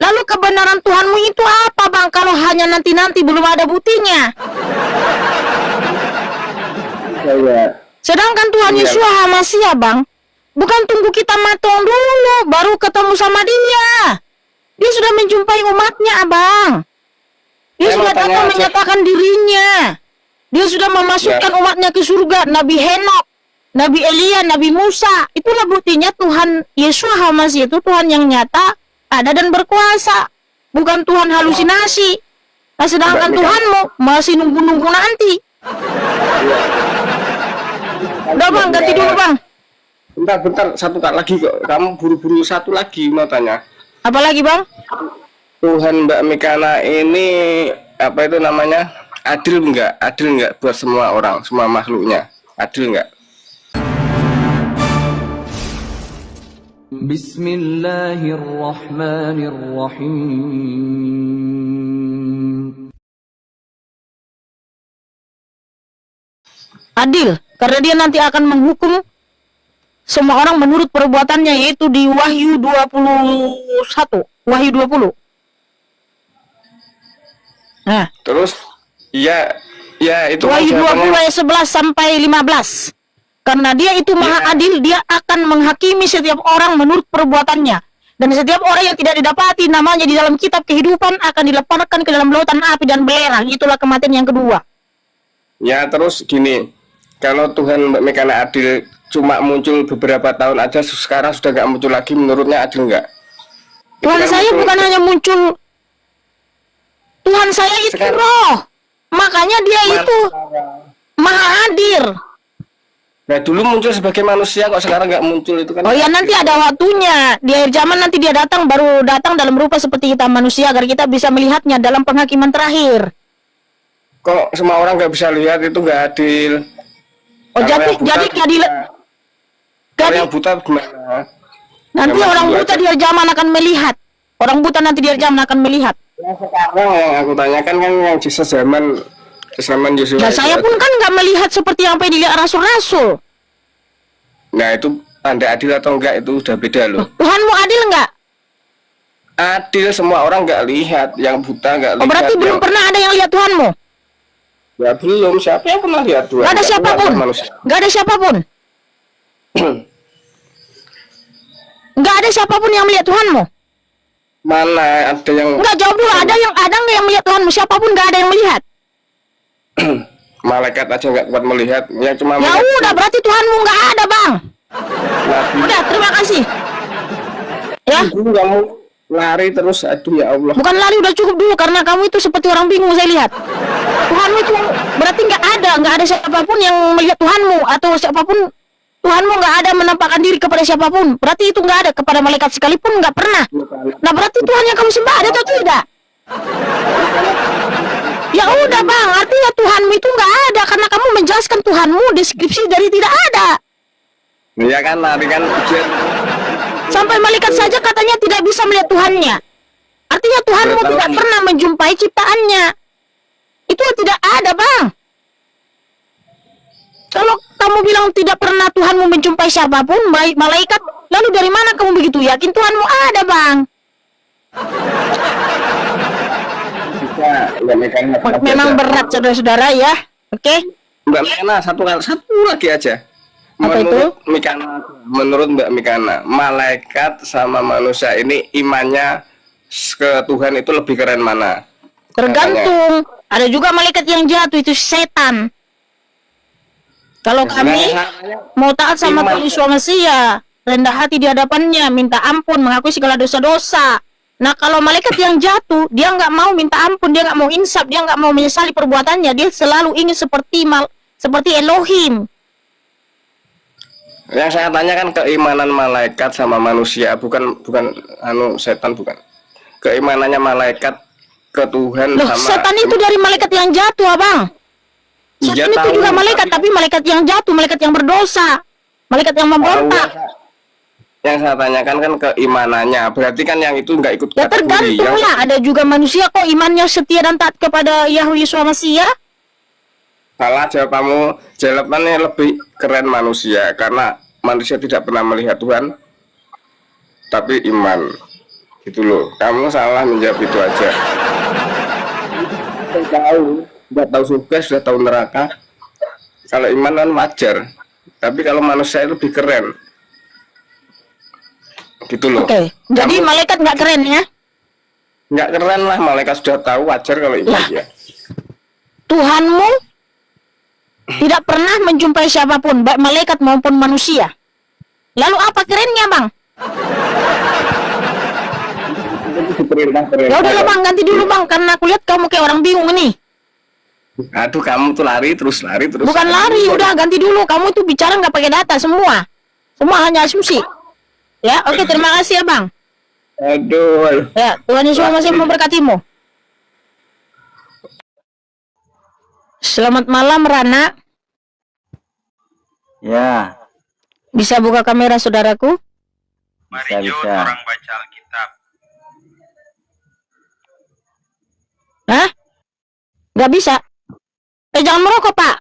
Lalu kebenaran Tuhanmu itu apa, Bang? Kalau hanya nanti-nanti belum ada buktinya. Sedangkan Tuhan Yesus Hamasiah, Bang, bukan tunggu kita matang dulu baru ketemu sama dia. Dia sudah menjumpai umatnya, Abang. Dia sudah datang menyatakan dirinya. Dia sudah memasukkan umatnya ke surga. Nabi Henok, Nabi Elia, Nabi Musa. Itulah buktinya Tuhan Yesus Hamasiah itu Tuhan yang nyata, ada dan berkuasa. Bukan Tuhan halusinasi. Nah, sedangkan Tuhanmu masih nunggu-nunggu nanti. Udah, Bang, ganti dulu, Bang. Bentar, satu kali lagi kok. Kamu buru-buru satu lagi mau tanya. Apa lagi, Bang? Tuhan Mbak Mikana ini apa itu namanya? Adil enggak? Adil enggak buat semua orang, semua makhluknya? Adil enggak? Bismillahirrahmanirrahim. Adil, karena dia nanti akan menghukum semua orang menurut perbuatannya, yaitu di Wahyu 21, Wahyu 20. Nah, terus ya itu Wahyu 20 ayat 11 sampai 15. Karena dia itu maha adil, dia akan menghakimi setiap orang menurut perbuatannya. Dan setiap orang yang tidak didapati namanya di dalam kitab kehidupan akan dilemparkan ke dalam lautan api dan belerang. Itulah kematian yang kedua. Ya, terus gini, kalau Tuhan Mbak Mikana adil cuma muncul beberapa tahun aja, sekarang sudah nggak muncul lagi, menurutnya adil nggak? Tuhan saya bukan hanya muncul, Tuhan saya itu roh, makanya dia itu maha adil. Nah, dulu muncul sebagai manusia kok sekarang nggak muncul, itu kan? Oh ya, nanti ada waktunya, di akhir zaman nanti dia datang, baru datang dalam rupa seperti kita manusia agar kita bisa melihatnya dalam penghakiman terakhir. Kok semua orang nggak bisa lihat, itu nggak adil. Oh, jadi keadilan. Kalau yang buta gimana? Nanti orang buta di akhir zaman akan melihat. Orang buta nanti di akhir zaman akan melihat. Nah, sekarang yang aku tanyakan kan yang sisa zaman Yesus. Nah, saya pun kan nggak melihat seperti apa yang dilihat rasul-rasul. Nah, itu Anda adil atau enggak itu udah beda loh. Tuhanmu adil nggak? Adil, semua orang nggak lihat, yang buta nggak lihat. Oh, berarti belum pernah ada yang lihat Tuhanmu? Ya belum, siapa yang pernah lihat Tuhan? Nggak ada siapapun. Nggak ada siapapun. Nggak ada siapapun yang melihat Tuhanmu. Mana ada yang? Nggak, jawab dulu. Ada nggak yang melihat Tuhanmu? Siapapun nggak ada yang melihat. Malaikat aja nggak kuat melihat, yang cuma. Ya udah, berarti Tuhanmu nggak ada, Bang. Udah, terima kasih. Ya. Kamu lari terus, aduh ya Allah. Bukan lari, udah cukup dulu, karena kamu itu seperti orang bingung saya lihat. Tuhanmu itu berarti nggak ada siapapun yang melihat Tuhanmu, atau siapapun Tuhanmu nggak ada menampakkan diri kepada siapapun. Berarti itu nggak ada kepada malaikat sekalipun, nggak pernah. Nah, berarti Tuhan yang kamu sembah ada atau tidak? Ya udah, Bang, artinya Tuhanmu itu nggak ada karena kamu menjelaskan Tuhanmu deskripsi dari tidak ada. Iya kan, nanti kan Sampai malaikat saja katanya tidak bisa melihat Tuhannya. Artinya Tuhanmu tidak pernah menjumpai ciptaannya. Itu tidak ada, Bang. Kalau kamu bilang tidak pernah Tuhanmu menjumpai siapapun, baik malaikat, lalu dari mana kamu begitu yakin Tuhanmu ada, Bang? Memang berat, saudara-saudara, ya. Oke. Mbak Mikana, satu lagi aja. Apa itu? Menurut Mbak Mikana, malaikat sama manusia ini imannya ke Tuhan itu lebih keren mana? Tergantung. Ada juga malaikat yang jatuh, itu setan. Kalau kami mau taat sama Tuhan Yesus Mesias, rendah hati di hadapannya, minta ampun, mengakui segala dosa-dosa. Nah, kalau malaikat yang jatuh, dia nggak mau minta ampun, dia nggak mau insaf, dia nggak mau menyesali perbuatannya, dia selalu ingin seperti Elohim. Yang saya tanyakan keimanan malaikat sama manusia, bukan setan, bukan. Keimanannya malaikat ke Tuhan. Loh, sama setan itu dari malaikat yang jatuh, Abang. Setan itu juga malaikat, tapi malaikat yang jatuh, malaikat yang berdosa, malaikat yang memberontak. Yang saya tanyakan kan keimanannya, berarti kan yang itu nggak ikut ya tergantung lah, ada juga manusia kok imannya setia dan taat kepada Yahweh Yesus Mesias. Salah jawabannya lebih keren manusia, karena manusia tidak pernah melihat Tuhan, tapi iman. Gitu loh. Kamu salah menjawab itu aja. Sudah tahu surga, sudah tahu neraka. Kalau iman kan wajar. Tapi kalau manusia itu lebih keren. Gitu loh. Oke, jadi Kamu malaikat nggak keren ya? nggak keren lah, malaikat sudah tahu, wajar kalau iman Lah. ya. Tuhanmu tidak pernah menjumpai siapapun, baik malaikat maupun manusia. Lalu apa kerennya, Bang? Ya udahlah, Bang, ganti dulu, Bang, karena aku lihat kamu kayak orang bingung nih. Aduh, kamu tuh lari terus. Bukan lari, udah ganti dulu. Kamu tuh bicara nggak pakai data semua. Semua hanya asumsi. Ya, oke, terima kasih ya, Bang. Aduh. Ya, Tuhan Yesus masih memberkatimu. Selamat malam, Rana. Ya, Bisa buka kamera, saudaraku? bisa bisa. Orang baca Alkitab. Hah? Nggak bisa? Jangan merokok, Pak.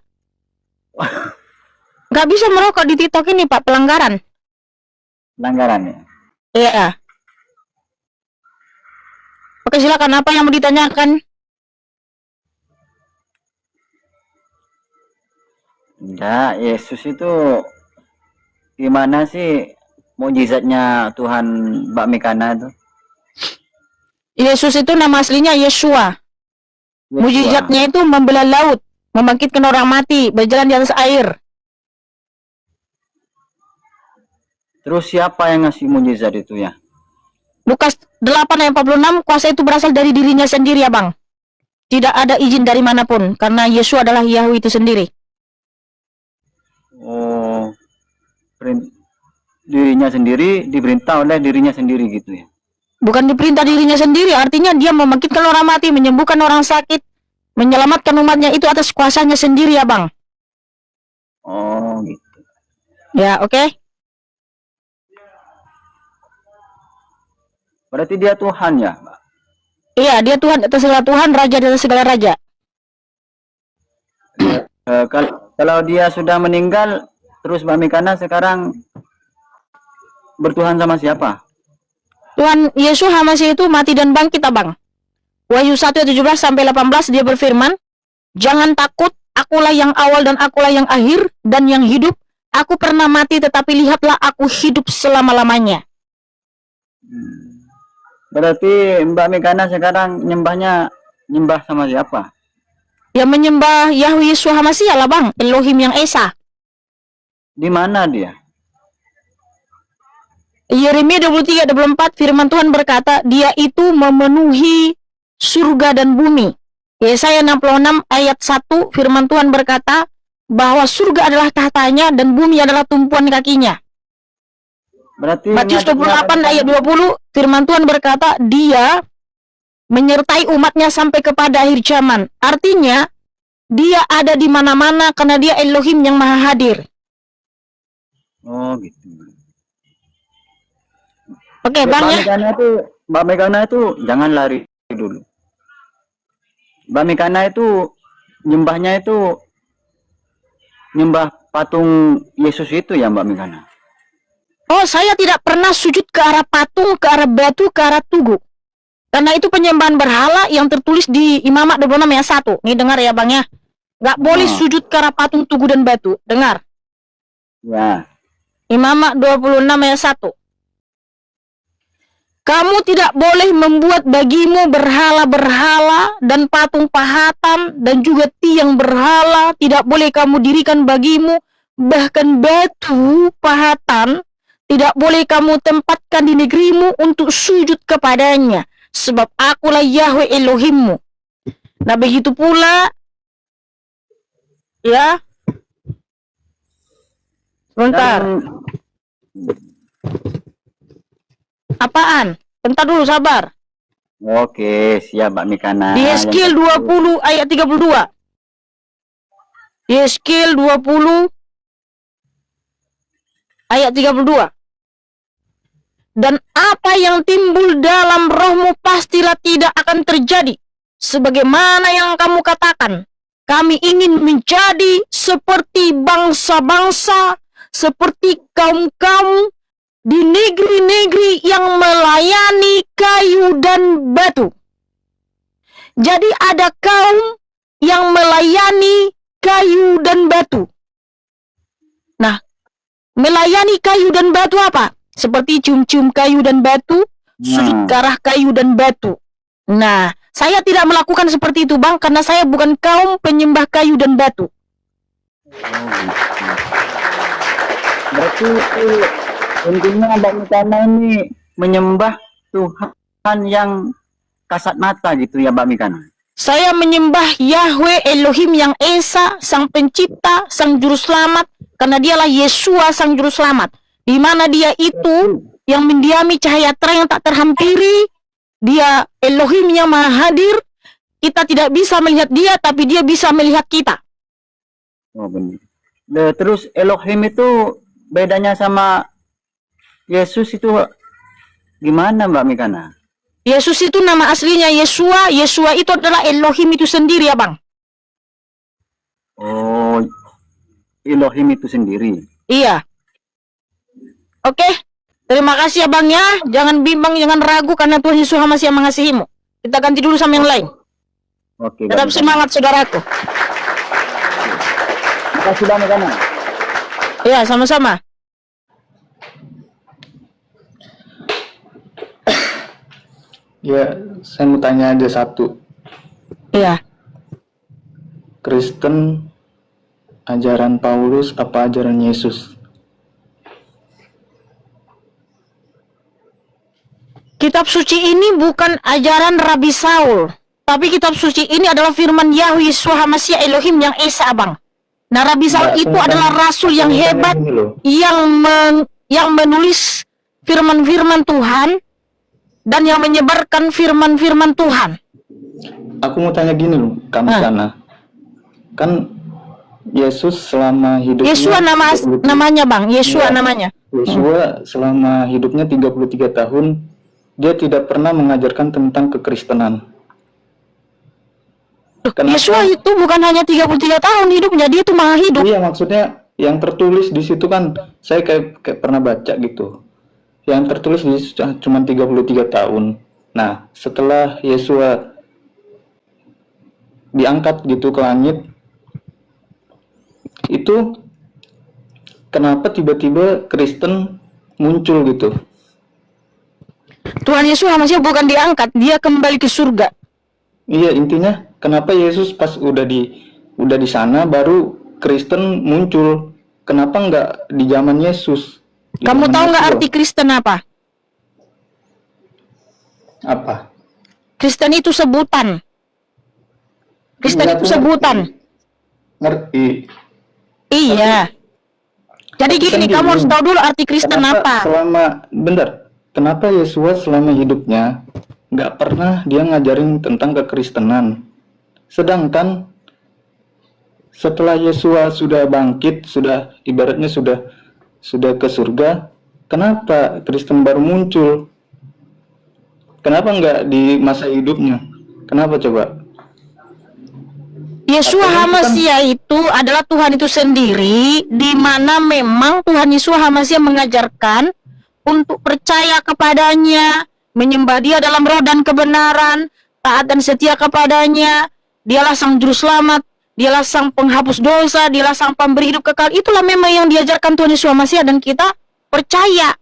Nggak bisa merokok di TikTok ini, Pak. Pelanggaran. Pelanggaran ya. Iya. Oke, silakan. Apa yang mau ditanyakan? Enggak, Yesus itu gimana sih mukjizatnya Tuhan Mbak Mikana itu? Yesus itu nama aslinya Yeshua. Mujizatnya itu membelah laut, membangkitkan orang mati, berjalan di atas air. Terus siapa yang ngasih mukjizat itu ya? Lukas 8 ayat 46, kuasa itu berasal dari dirinya sendiri ya, Bang. Tidak ada izin dari manapun, karena Yesus adalah Yahweh itu sendiri. Oh, dirinya sendiri, diperintah oleh dirinya sendiri gitu ya? Bukan diperintah dirinya sendiri, artinya dia membangkitkan orang mati, menyembuhkan orang sakit, menyelamatkan umatnya, itu atas kuasanya sendiri ya, Bang. Oh, gitu. Ya, oke. Berarti dia Tuhan ya, Mbak? Iya, dia Tuhan atas segala Tuhan, Raja di atas segala raja. Kalau dia sudah meninggal, terus Mbak Mikana sekarang bertuhan sama siapa? Tuhan Yesus Hamasi itu mati dan bangkit, Abang. Wahyu 1 ayat 17 sampai 18 dia berfirman, "Jangan takut, akulah yang awal dan akulah yang akhir dan yang hidup. Aku pernah mati tetapi lihatlah aku hidup selama-lamanya." Berarti Mbak Mikana sekarang nyembah sama siapa? Yang menyembah Yahweh Yesus Hamasi lah, Bang, Elohim yang Esa. Di mana dia? Yeremia 23 ayat 24 firman Tuhan berkata, dia itu memenuhi surga dan bumi. Yesaya 66 ayat 1 firman Tuhan berkata bahwa surga adalah tahtanya dan bumi adalah tumpuan kakinya. Berarti Matius 28 ayat 20 firman Tuhan berkata dia menyertai umatnya sampai kepada akhir zaman. Artinya dia ada di mana-mana karena dia Elohim yang maha hadir. Oh gitu. Oke, Bang ya. Mbak Megana itu jangan lari dulu. Mbak Megana itu nyembahnya itu nyembah patung Yesus itu ya Mbak Megana? Oh, saya tidak pernah sujud ke arah patung, ke arah batu, ke arah tugu. Karena itu penyembahan berhala yang tertulis di Imamat 26 ayat 1. Nih dengar ya, Bang ya. Nggak boleh sujud ke arah patung, tugu, dan batu. Dengar. Ya. Imamat 26 ayat 1. Kamu tidak boleh membuat bagimu berhala-berhala dan patung pahatan dan juga tiang berhala. Tidak boleh kamu dirikan bagimu bahkan batu pahatan. Tidak boleh kamu tempatkan di negerimu untuk sujud kepadanya. Sebab akulah Yahweh Elohimmu. Nah begitu pula. Ya. Sebentar. Apaan? Bentar dulu, sabar. Oke, siap Mbak Mikana. Di Yeskiel 20 ayat 32. Yeskiel 20 ayat 32. Dan apa yang timbul dalam rohmu pastilah tidak akan terjadi. Sebagaimana yang kamu katakan. Kami ingin menjadi seperti bangsa-bangsa, seperti kaum-kaum, di negeri-negeri yang melayani kayu dan batu. Jadi ada kaum yang melayani kayu dan batu. Nah, melayani kayu dan batu apa? Seperti cium-cium kayu dan batu, sujud ke arah kayu dan batu. Nah, saya tidak melakukan seperti itu, Bang, karena saya bukan kaum penyembah kayu dan batu. Berarti intinya Mbak Mikana ini menyembah Tuhan yang kasat mata gitu ya Mbak Mikana. Saya menyembah Yahweh Elohim yang Esa, Sang Pencipta, Sang Juru Selamat, karena dialah Yesua Sang Juru Selamat. Di mana dia itu yang mendiami cahaya terang yang tak terhampiri. Dia Elohim yang maha hadir. Kita tidak bisa melihat dia, tapi dia bisa melihat kita. Oh benar. Terus Elohim itu bedanya sama Yesus itu gimana Mbak Mikana? Yesus itu nama aslinya Yesua. Yesua itu adalah Elohim itu sendiri ya Bang. Oh, Elohim itu sendiri. Iya. Oke. Terima kasih ya Bang ya. Jangan bimbang, jangan ragu karena Tuhan Yesus masih mengasihimu. Kita ganti dulu sama yang lain. Oke. Tetap semangat saudaraku. Terima kasih Mbak Mikana. Iya, sama-sama. Ya, saya mau tanya aja satu. Iya. Kristen ajaran Paulus apa ajaran Yesus? Kitab suci ini bukan ajaran Rabi Saul, tapi kitab suci ini adalah firman Yahweh Yeshua HaMashiach Elohim yang Esa, Bang. Nah, Rabi Saul Nggak, itu aku adalah tanya- rasul yang aku tanya hebat gini loh. yang menulis firman-firman Tuhan dan yang menyebarkan firman-firman Tuhan. Aku mau tanya gini loh, kamu sana. Kan Yesus selama hidupnya Yeshua 33 namanya, Bang. Yeshua Iya. namanya. Yeshua selama hidupnya 33 tahun dia tidak pernah mengajarkan tentang kekristenan. Kenapa? Yeshua itu bukan hanya 33 tahun hidupnya, dia itu maha hidup. Iya, maksudnya yang tertulis di situ kan saya kayak pernah baca gitu. Yang tertulis di situ cuma 33 tahun. Nah, setelah Yeshua diangkat gitu ke langit, itu kenapa tiba-tiba Kristen muncul gitu? Tuhan Yesus HaMashiach bukan diangkat, dia kembali ke surga. Iya, intinya kenapa Yesus pas udah di sana baru Kristen muncul? Kenapa nggak di zaman Yesus? Di Kamu zaman tahu nggak Yeshua? arti Kristen apa? Apa? Kristen itu sebutan. Kristen Nggak itu ngerti. sebutan. Ngerti. Iya. Jadi Tapi kan gini, kamu harus gini, tahu dulu arti Kristen apa. Kenapa Yesus selama hidupnya nggak pernah dia ngajarin tentang kekristenan? Sedangkan setelah Yesus sudah bangkit, sudah ibaratnya sudah ke surga, kenapa Kristen baru muncul? Kenapa nggak di masa hidupnya? Kenapa coba? Yeshua Artinya kan- HaMashiach itu adalah Tuhan itu sendiri, di mana memang Tuhan Yeshua HaMashiach mengajarkan untuk percaya kepadanya, menyembah dia dalam roh dan kebenaran, taat dan setia kepadanya. Dialah Sang Juru Selamat, dialah Sang Penghapus dosa, dialah Sang Pemberi hidup kekal. Itulah memang yang diajarkan Tuhan Yesus HaMashiach dan kita percaya.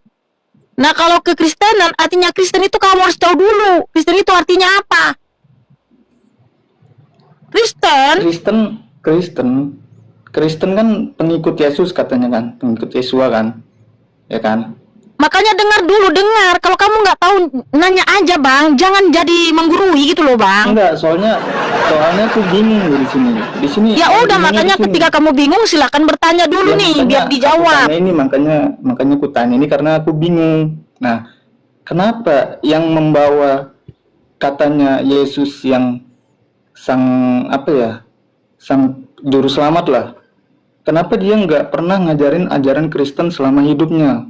Nah, kalau kekristenan, artinya Kristen itu kamu harus tahu dulu. Kristen itu artinya apa? Kristen kan pengikut Yesus katanya kan, pengikut Yeshua kan, ya kan? Makanya dengar. Kalau kamu nggak tahu, nanya aja Bang. Jangan jadi menggurui gitu loh Bang. Enggak, soalnya aku bingung loh di sini. Di sini. Ya udah, bingungnya makanya di sini. ketika kamu bingung silahkan bertanya dulu Ya, nih makanya biar aku dijawab. tanya ini makanya aku tanya ini karena aku bingung. Nah, kenapa yang membawa katanya Yesus yang sang juru selamat lah. Kenapa dia nggak pernah ngajarin ajaran Kristen selama hidupnya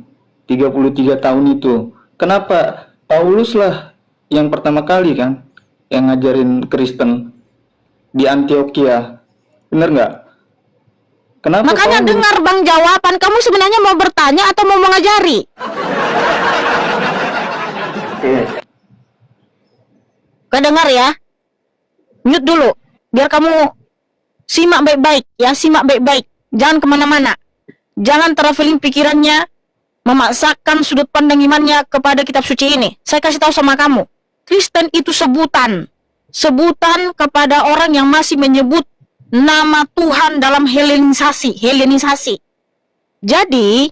33 tahun itu? Kenapa Paulus lah yang pertama kali kan yang ngajarin Kristen di Antioquia? Bener nggak? Kenapa Makanya Paulus? dengar Bang jawaban. Kamu sebenarnya mau bertanya atau mau mengajari? Dengar ya. Mute dulu. Biar kamu simak baik-baik ya, simak baik-baik. Jangan kemana-mana. Jangan traveling pikirannya, memaksakan sudut pandang imannya kepada kitab suci ini. Saya kasih tahu sama kamu. Kristen itu sebutan. Sebutan kepada orang yang masih menyebut nama Tuhan dalam Helenisasi. Jadi,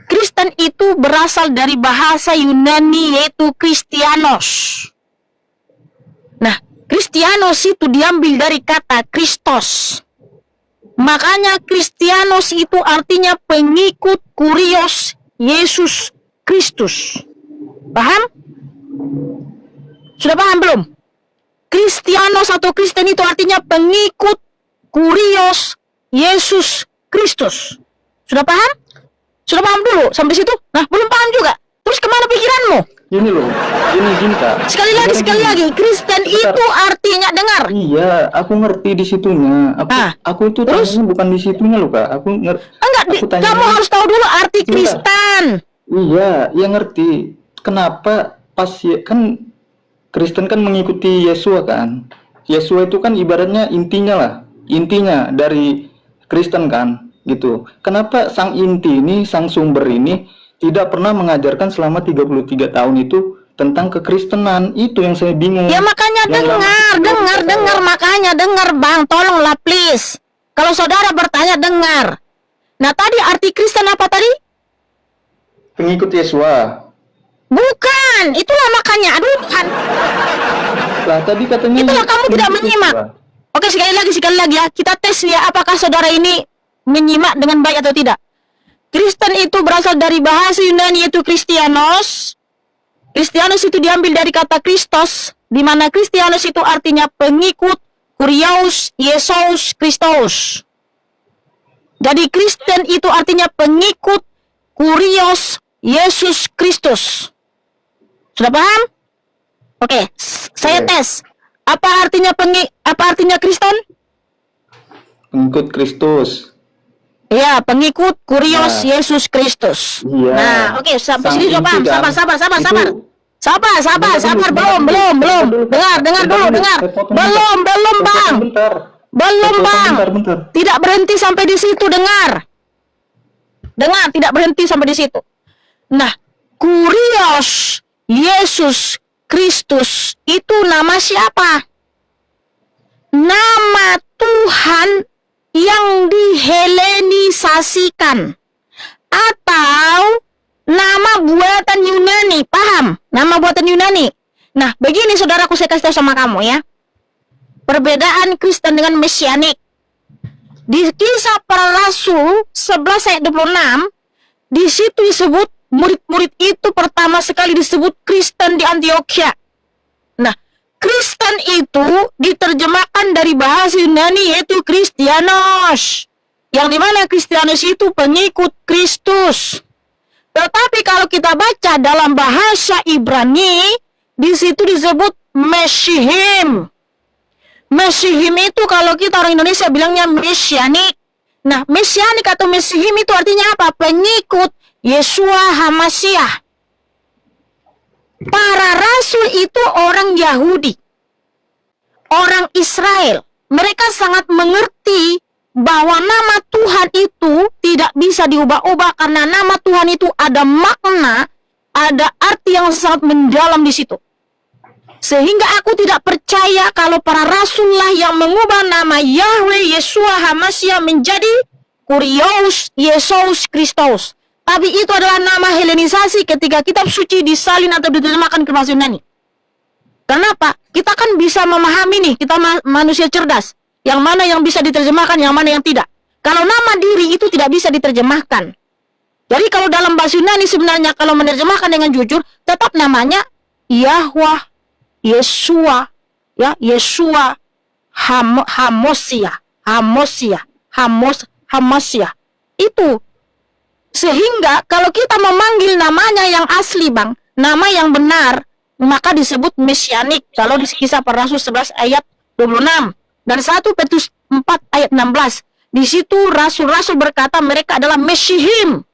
Kristen itu berasal dari bahasa Yunani yaitu Kristianos. Nah, Kristianos itu diambil dari kata Kristos. Makanya Kristianos itu artinya pengikut Kurios Yesus Kristus. Paham? Sudah paham belum? Kristianos atau Kristen itu artinya pengikut Kurios Yesus Kristus. Sudah paham? Sudah paham dulu sampai situ? Nah, belum paham juga. Terus kemana pikiranmu? Gini loh, gini Kak. Sekali lagi, Kristen itu artinya dengar. Iya, aku ngerti di situnya. Aku itu terus? tanyanya bukan di situnya loh, Kak. Aku ngerti. Enggak, kamu harus tahu dulu arti Kristen. Iya, ya ngerti. Kenapa pas ya, kan Kristen kan mengikuti Yesua kan. Yesua itu kan ibaratnya intinya dari Kristen kan, gitu. Kenapa sang inti ini, sang sumber ini tidak pernah mengajarkan selama 33 tahun itu tentang kekristenan? Itu yang saya bingung. Ya makanya dengar Bang, tolonglah please. Kalau saudara bertanya dengar. Nah tadi arti Kristen apa tadi? Pengikut Yesua. Bukan, itulah makanya. Aduh kan. Lah tadi katanya itulah kamu tidak menyimak. Oke, sekali lagi ya. Kita tes ya apakah saudara ini menyimak dengan baik atau tidak. Kristen itu berasal dari bahasa Yunani yaitu Kristianos. Kristianos itu diambil dari kata Kristos, di mana Kristianos itu artinya pengikut Kurios Yesus Kristus. Jadi Kristen itu artinya pengikut Kurios Yesus Kristus. Sudah paham? Oke, saya tes. Apa artinya Kristen? Pengikut Kristus. Ya, pengikut Kurios Yesus Kristus. Iya. Nah, oke, sampai sini sudah paham. Sabar. Belum. Dengar dulu. Belum, Bang. Belum, Bang. Bentar. Tidak berhenti sampai di situ, dengar, tidak berhenti sampai di situ. Nah, Kurios Yesus Kristus itu nama siapa? Nama Tuhan yang dihelenisasikan atau nama buatan Yunani. Paham? Nama buatan Yunani. Nah, begini saudaraku, saya kasih tahu sama kamu ya. Perbedaan Kristen dengan Mesianik. Di Kisah Para Rasul 11 ayat 26, di situ disebut murid-murid itu pertama sekali disebut Kristen di Antioquia. Nah, Kristen itu diterjemahkan dari bahasa Yunani yaitu Kristianos, yang dimana Kristianos itu pengikut Kristus. Tetapi kalau kita baca dalam bahasa Ibrani, di situ disebut Mesihim. Mesihim itu kalau kita orang Indonesia bilangnya Mesianik. Nah, Mesianik atau Mesihim itu artinya apa? Pengikut Yeshua HaMasyiah. Para rasul itu orang Yahudi, orang Israel. Mereka sangat mengerti bahwa nama Tuhan itu tidak bisa diubah-ubah karena nama Tuhan itu ada makna, ada arti yang sangat mendalam di situ. Sehingga aku tidak percaya kalau para rasullah yang mengubah nama Yahweh Yeshua HaMasyiah menjadi Kurios Yesus Kristus. Tapi itu adalah nama helenisasi ketika kitab suci disalin atau diterjemahkan ke bahasa Yunani. Kenapa? Kita kan bisa memahami nih, kita manusia cerdas. Yang mana yang bisa diterjemahkan, yang mana yang tidak. Kalau nama diri itu tidak bisa diterjemahkan. Jadi kalau dalam bahasa Yunani sebenarnya kalau menerjemahkan dengan jujur, tetap namanya Yahweh, Yeshua, ya, Yeshua, Hamosya. Itu. Sehingga kalau kita memanggil namanya yang asli, Bang, nama yang benar, maka disebut Mesianik. Kalau di Kisah Para Rasul 11 ayat 26 dan 1 Petrus 4 ayat 16. Di situ rasul-rasul berkata mereka adalah Mesihim.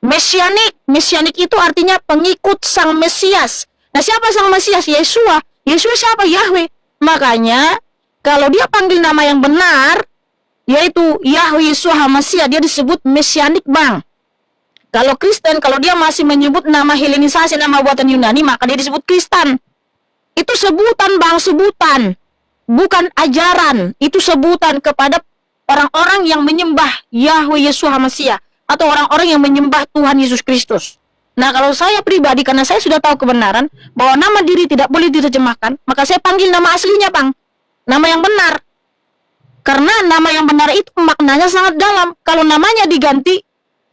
Mesianik itu artinya pengikut Sang Mesias. Nah, siapa Sang Mesias? Yeshua. Yeshua siapa? Yahweh. Makanya kalau dia panggil nama yang benar, yaitu Yahweh Yeshua HaMashiach, dia disebut mesianik, Bang. Kalau Kristen, kalau dia masih menyebut nama Helenisasi, nama buatan Yunani, maka dia disebut Kristen. Itu sebutan, Bang, sebutan. Bukan ajaran. Itu sebutan kepada orang-orang yang menyembah Yahweh Yeshua HaMashiach, atau orang-orang yang menyembah Tuhan Yesus Kristus. Nah, kalau saya pribadi, karena saya sudah tahu kebenaran bahwa nama diri tidak boleh diterjemahkan, maka saya panggil nama aslinya, Bang. Nama yang benar. Karena nama yang benar itu maknanya sangat dalam. Kalau namanya diganti,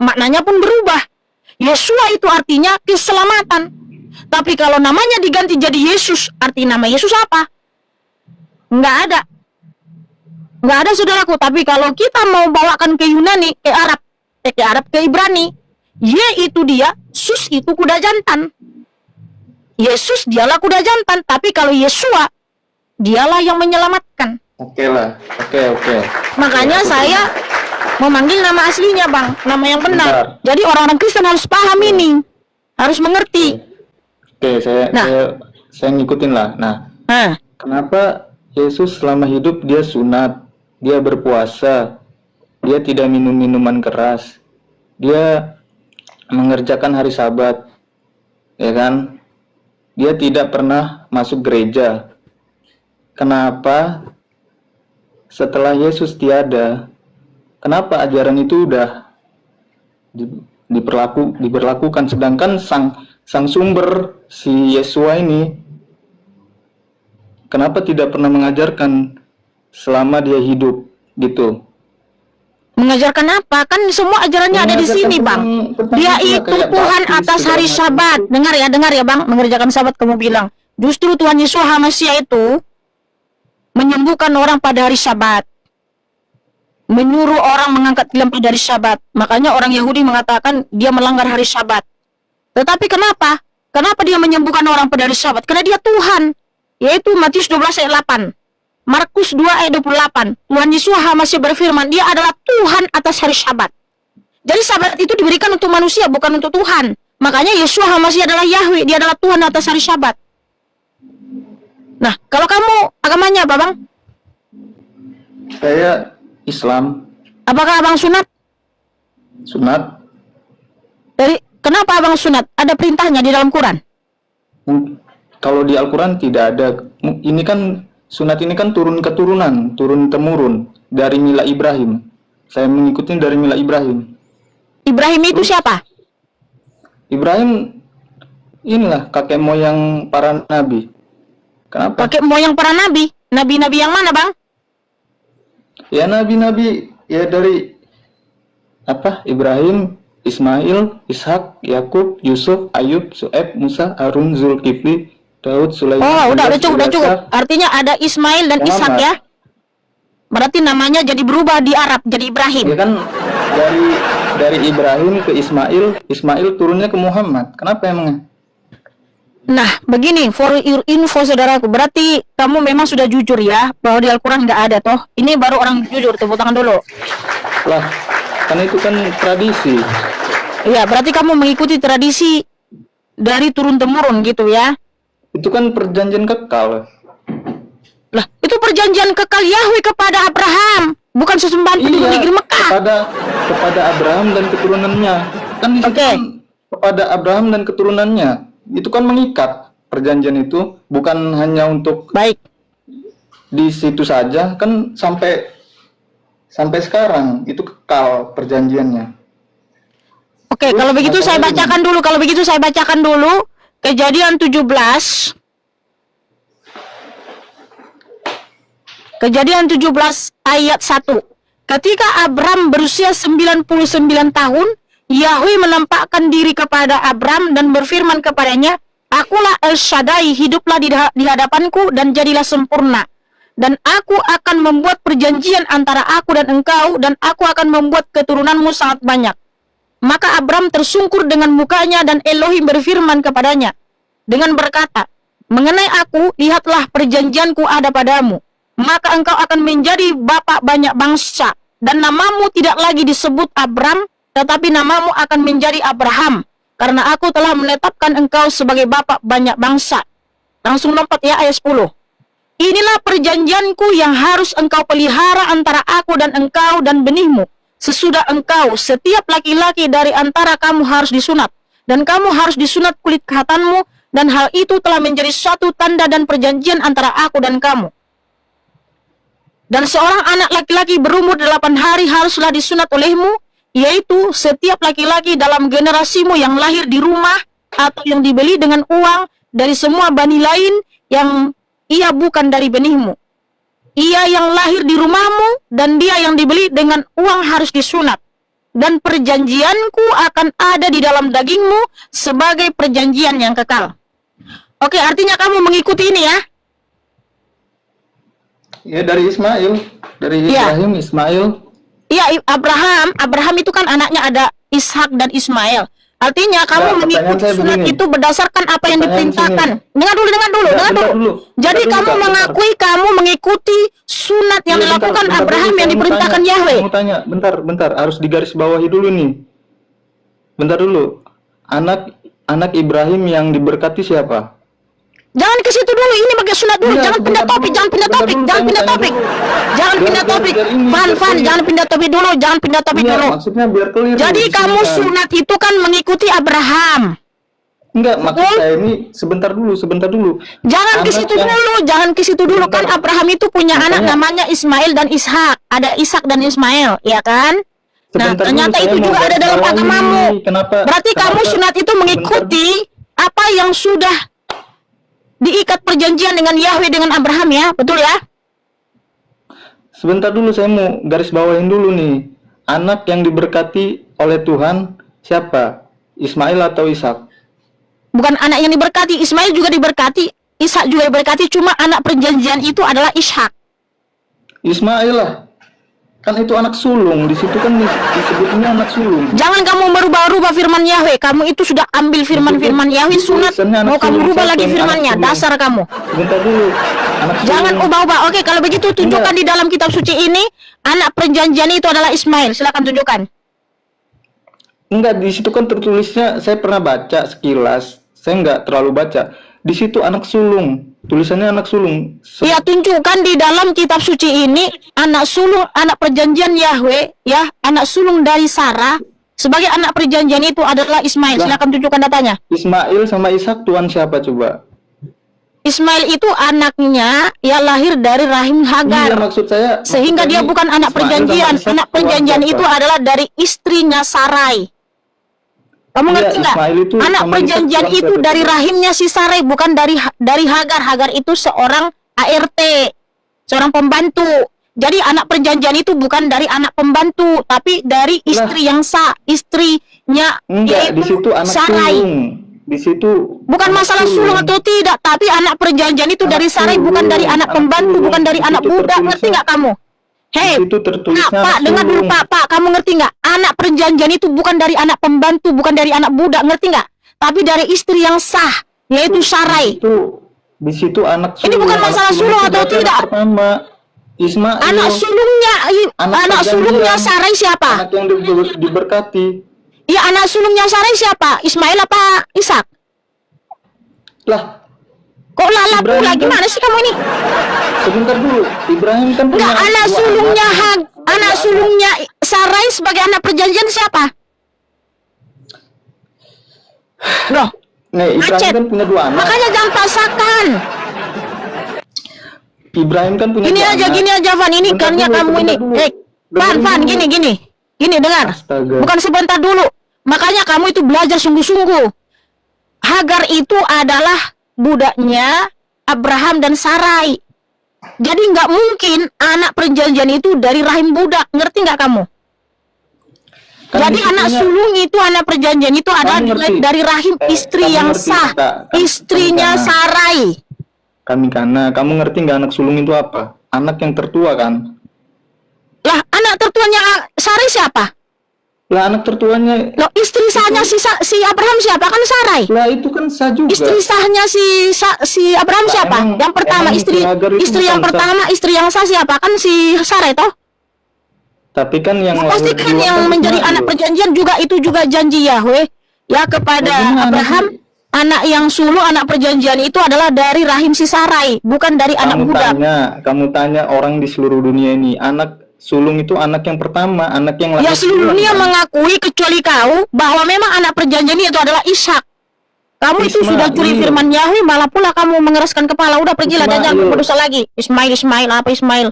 maknanya pun berubah. Yeshua itu artinya keselamatan. Tapi kalau namanya diganti jadi Yesus, arti nama Yesus apa? Nggak ada. Nggak ada, saudaraku. Tapi kalau kita mau bawakan ke Yunani, ke Arab, ke Ibrani, Ye itu dia, Sus itu kuda jantan. Yesus dialah kuda jantan. Tapi kalau Yeshua, dialah yang menyelamatkan. Oke lah, oke. Makanya saya memanggil nama aslinya, Bang, nama yang benar. Bentar. Jadi orang-orang Kristen harus paham ini, harus mengerti. Oke, saya ngikutin lah. Nah, kenapa Yesus selama hidup dia sunat, dia berpuasa, dia tidak minum minuman keras, dia mengerjakan hari Sabat, ya kan? Dia tidak pernah masuk gereja. Kenapa setelah Yesus tiada, kenapa ajaran itu udah diberlakukan, sedangkan sang sumber si Yeshua ini kenapa tidak pernah mengajarkan selama dia hidup gitu? Mengajarkan apa? Kan semua ajarannya ada di sini, Bang. Dia itu Tuhan atas hari Sabat. Dengar ya, Bang. Mengerjakan Sabat kamu bilang. Justru Tuhan Yesus HaMashiach itu menyembuhkan orang pada hari Sabat. Menyuruh orang mengangkat tilam pada hari Sabat. Makanya orang Yahudi mengatakan dia melanggar hari Sabat. Tetapi kenapa? Kenapa dia menyembuhkan orang pada hari Sabat? Karena dia Tuhan. Yaitu Matius 12 ayat 8. Markus 2 ayat 28. Tuhan Yesus HaMashiach berfirman, dia adalah Tuhan atas hari Sabat. Jadi Sabat itu diberikan untuk manusia, bukan untuk Tuhan. Makanya Yesus HaMashiach adalah Yahweh, dia adalah Tuhan atas hari Sabat. Nah, kalau kamu agamanya apa, Bang? Saya Islam. Apakah Abang sunat? Sunat. Kenapa Abang sunat? Ada perintahnya di dalam Quran? Kalau di Al-Quran tidak ada. Ini kan sunat ini kan turun-keturunan, turun-temurun dari mila Ibrahim. Saya mengikuti dari mila Ibrahim. Ibrahim itu siapa? Ibrahim inilah kakek moyang para nabi. Kenapa? Kakek moyang para nabi? Nabi-nabi yang mana, Bang? Ya nabi-nabi ya dari Ibrahim, Ismail, Ishak, Yakub, Yusuf, Ayub, Su'aib, Musa, Harun, Zulkifli, Daud, Sulaiman. Oh, udah cukup. Artinya ada Ismail dan Ishak ya. Berarti namanya jadi berubah di Arab jadi Ibrahim. Ya kan dari Ibrahim ke Ismail turunnya ke Muhammad. Kenapa emangnya? Nah, begini, for your info saudaraku, berarti kamu memang sudah jujur ya bahwa di Al-Quran nggak ada toh. Ini baru orang jujur, tepuk tangan dulu. Lah, karena itu kan tradisi. Iya, berarti kamu mengikuti tradisi dari turun-temurun gitu ya. Itu kan perjanjian kekal. Lah, itu perjanjian kekal Yahweh kepada Abraham, bukan sesembahan penduduk negeri Mekah. Kepada Abraham dan keturunannya. Kan di situ kan kepada Abraham dan keturunannya. Itu kan mengikat perjanjian itu, bukan hanya untuk di situ saja, kan sampai sekarang itu kekal perjanjiannya. Oke, kalau begitu saya bacakan dulu. Kejadian 17 ayat 1. Ketika Abram berusia 99 tahun, Yahweh menampakkan diri kepada Abram dan berfirman kepadanya, "Akulah El Shaddai, hiduplah di hadapanku dan jadilah sempurna. Dan aku akan membuat perjanjian antara aku dan engkau, dan aku akan membuat keturunanmu sangat banyak." Maka Abram tersungkur dengan mukanya dan Elohim berfirman kepadanya dengan berkata, "Mengenai aku, lihatlah perjanjianku ada padamu. Maka engkau akan menjadi bapa banyak bangsa, dan namamu tidak lagi disebut Abram, tetapi namamu akan menjadi Abraham, karena aku telah menetapkan engkau sebagai bapa banyak bangsa." Langsung lompat ya ayat 10. Inilah perjanjianku yang harus engkau pelihara antara aku dan engkau dan benihmu. Sesudah engkau, setiap laki-laki dari antara kamu harus disunat. Dan kamu harus disunat kulit khatanmu. Dan hal itu telah menjadi suatu tanda dan perjanjian antara aku dan kamu. Dan seorang anak laki-laki berumur 8 hari haruslah disunat olehmu, yaitu setiap laki-laki dalam generasimu yang lahir di rumah atau yang dibeli dengan uang dari semua bani lain yang ia bukan dari benihmu. Ia yang lahir di rumahmu dan dia yang dibeli dengan uang harus disunat. Dan perjanjianku akan ada di dalam dagingmu sebagai perjanjian yang kekal. Oke, artinya kamu mengikuti ini ya. Ya dari Ismail, dari Iya. Ibrahim, Ismail. Iya, Abraham itu kan anaknya ada Ishak dan Ismail. Artinya kamu Nah, mengikuti pertanyaan saya sunat begini. itu berdasarkan apa yang Pertanyaan diperintahkan. Dengar dulu. Ya, bentar dulu. Jadi Bentar kamu dulu, Kak, mengakui kamu mengikuti sunat yang Iya, bentar, dilakukan bentar Abraham dulu, yang saya mau diperintahkan tanya, Yahweh. saya mau tanya, bentar, harus digarisbawahi dulu nih. Bentar dulu. Anak Ibrahim yang diberkati siapa? Jangan ke situ dulu, ini pakai sunat dulu. Iya, Jangan pindah bentar topik, dulu, jangan pindah bentar topik, dulu, jangan saya pindah mau topik. tanya dulu. Jangan Biar- pindah biar- topik. biar ini, Van, biar clear. jangan pindah topik dulu, jangan pindah topik Iya, dulu. maksudnya biar clear. Jadi di sini kamu kan. sunat itu kan mengikuti Abraham. Enggak, maksud Betul? saya ini sebentar dulu. Jangan ke Anak situ yang- dulu, jangan ke situ dulu. Kan Sebentar. Abraham itu punya anak Makanya- namanya Ismail dan Ishak. Ada Ishak dan Ismail, ya kan? Nah, Sebentar ternyata dulu, itu saya juga mau ada dalam garis bawahi. agamamu. Berarti kamu Kenapa- sunat itu mengikuti apa yang sudah diikat perjanjian dengan Yahweh dengan Abraham ya, betul ya? Sebentar dulu, saya mau garis bawahin dulu nih. Anak yang diberkati oleh Tuhan siapa? Ismail atau Ishak? Bukan anak yang diberkati, Ismail juga diberkati, Ishak juga diberkati, cuma anak perjanjian itu adalah Ishak. Ismail lah. Kan itu anak sulung, di situ kan disebutnya anak sulung. Jangan kamu merubah-rubah firman Yahweh. Kamu itu sudah ambil firman-firman Yahweh sunat, tulisannya anak mau kamu sulung. rubah Siapa lagi yang firmannya, anak sulung? dasar kamu. Sebentar dulu. Anak Jangan sulung. ubah-ubah. Oke, kalau begitu tunjukkan di dalam kitab suci ini anak perjanjian itu adalah Ismail. Silakan tunjukkan. Enggak, di situ kan tertulisnya, saya pernah baca sekilas. Saya enggak terlalu baca. Di situ anak sulung. Tulisannya anak sulung. Iya, tunjukkan di dalam kitab suci ini anak sulung, anak perjanjian Yahweh, ya, anak sulung dari Sarah sebagai anak perjanjian itu adalah Ismail. Lah. Silakan tunjukkan datanya. Ismail sama Ishak Tuhan siapa coba? Ismail itu anaknya ya lahir dari rahim Iya, Hagar. maksud saya. Sehingga maksud dia saya bukan anak Ismail perjanjian. sama Ishak Anak Tuhan perjanjian siapa? itu adalah dari istrinya Sarai. Kamu Iya, ngerti nggak? Ismail itu Anak sama perjanjian Ishak Tuhan itu siapa? dari rahimnya si Sarai, bukan dari Hagar. Hagar itu seorang ART, seorang pembantu. Jadi anak perjanjian itu bukan dari anak pembantu, tapi dari istri yang sah, istrinya Enggak, di yaitu situ anak Sarai. sulung. Di situ Bukan anak masalah sulung atau tidak, tapi anak perjanjian itu Anak dari Sarai, bukan sulung, dari anak anak pembantu, sulung. bukan dari Di anak situ budak. Ngerti tertulisnya- nggak kamu? Hei, di situ tertulisnya Pak, anak dengar dulu sulung. Pak, kamu ngerti nggak? Anak perjanjian itu bukan dari anak pembantu, bukan dari anak budak, ngerti nggak? Tapi dari istri yang sah, yaitu Sarai. Di situ anak sulung. Ini bukan Anak masalah sulung itu atau dari tidak. anak pertama Ismail. Anak sulungnya, anak sulungnya perjanjian. Sarai siapa? Anak yang diberkati. Iya, anak sulungnya Sarai siapa? Ismail apa Ishak? Lah, Kok lala Ibrahim pula? kan- Gimana sih kamu ini? sebentar dulu. Ibrahim kan punya Enggak, anak dua sulungnya anak. anak sulungnya Sarai sebagai anak perjanjian siapa? Loh, Nih, Ibrahim Macet. kan punya dua anak. makanya jangan paksakan. Ibrahim kan punya Gini dua aja, anak. gini aja, Van. Ini Bentar karena dulu, kamu sebentar ini. dulu. Van, Dengerin Van, dulu. gini. Gini, dengar. Astaga. Bukan sebentar dulu. Makanya kamu itu belajar sungguh-sungguh. Hagar itu adalah budaknya Abraham dan Sarai. Jadi nggak mungkin anak perjanjian itu dari rahim budak. Ngerti nggak kamu? Kan Jadi anak disitunya- sulung itu anak perjanjian itu adalah ngerti. dari rahim istri kamu yang ngerti, sah. Kak. Istrinya Kamu Sarai. Karena kamu ngerti nggak anak sulung itu apa? Anak yang tertua kan? Lah, anak tertuanya Sarai siapa? Lah anak tertuanya, Loh, istri sahnya si Abraham siapa? Kan Sarai. lah itu kan sah juga. Istri sahnya si Abraham Lah, siapa? emang- Yang pertama emang istri Hagar itu istri yang bukan sah. pertama istri yang sah siapa? Kan si Sarai toh? Tapi kan yang Pasti lahir kan duluan yang kan menjadi Ismail. anak perjanjian juga itu juga janji Yahweh ya kepada Lah, gimana Abraham. sih? Anak yang sulung, anak perjanjian itu adalah dari rahim si Sarai, bukan dari anak budak. Kamu tanya orang di seluruh dunia ini, anak sulung itu anak yang pertama, anak yang Ya lahir seluruh duluan, dunia kan? mengakui kecuali kau bahwa memang anak perjanjian itu adalah Ishak. Kamu itu Ismail. sudah curi firman Yahweh, malah pula kamu mengeraskan kepala. Udah pergilah dan jangan Ismail. berdosa lagi. Ismail apa Ismail?